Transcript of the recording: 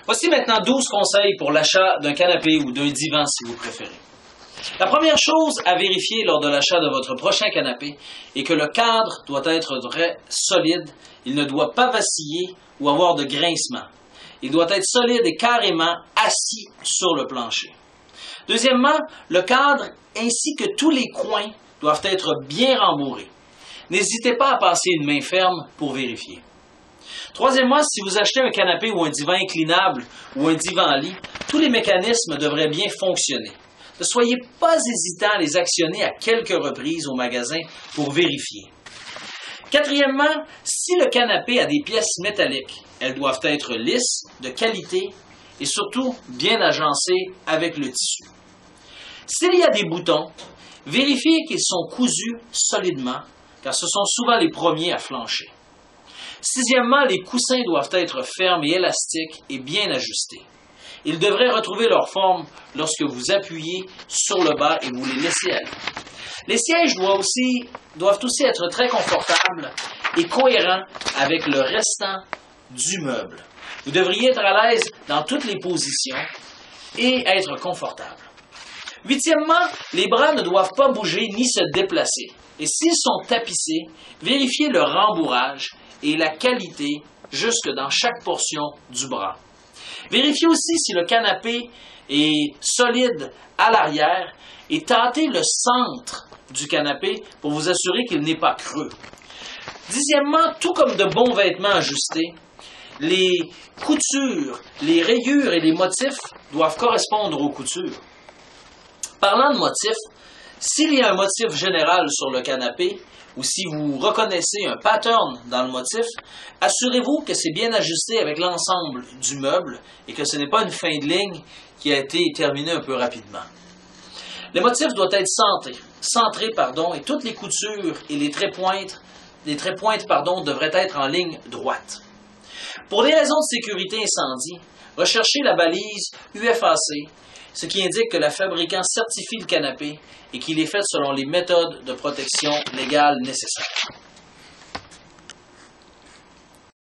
Voici maintenant 12 conseils pour l'achat d'un canapé ou d'un divan si vous préférez. La première chose à vérifier lors de l'achat de votre prochain canapé est que le cadre doit être très solide, il ne doit pas vaciller ou avoir de grincement. Il doit être solide et carrément assis sur le plancher. Deuxièmement, le cadre ainsi que tous les coins doivent être bien rembourrés. N'hésitez pas à passer une main ferme pour vérifier. Troisièmement, si vous achetez un canapé ou un divan inclinable ou un divan-lit, tous les mécanismes devraient bien fonctionner. Ne soyez pas hésitant à les actionner à quelques reprises au magasin pour vérifier. Quatrièmement, si le canapé a des pièces métalliques, elles doivent être lisses, de qualité et surtout bien agencées avec le tissu. S'il y a des boutons, vérifiez qu'ils sont cousus solidement, car ce sont souvent les premiers à flancher. Sixièmement, les coussins doivent être fermes et élastiques et bien ajustés. Ils devraient retrouver leur forme lorsque vous appuyez sur le bas et vous les laissez aller. Les sièges doivent aussi être très confortables et cohérents avec le restant du meuble. Vous devriez être à l'aise dans toutes les positions et être confortable. Huitièmement, les bras ne doivent pas bouger ni se déplacer. Et s'ils sont tapissés, vérifiez le rembourrage et la qualité jusque dans chaque portion du bras. Vérifiez aussi si le canapé est solide à l'arrière et tâtez le centre du canapé pour vous assurer qu'il n'est pas creux. Dixièmement, tout comme de bons vêtements ajustés, les coutures, les rayures et les motifs doivent correspondre aux coutures. Parlant de motifs, s'il y a un motif général sur le canapé, ou si vous reconnaissez un pattern dans le motif, assurez-vous que c'est bien ajusté avec l'ensemble du meuble et que ce n'est pas une fin de ligne qui a été terminée un peu rapidement. Les motifs doivent être centrés, et toutes les coutures et les trépointes devraient être en ligne droite. Pour des raisons de sécurité incendie, recherchez la balise UFAC, ce qui indique que le fabricant certifie le canapé et qu'il est fait selon les méthodes de protection légales nécessaires.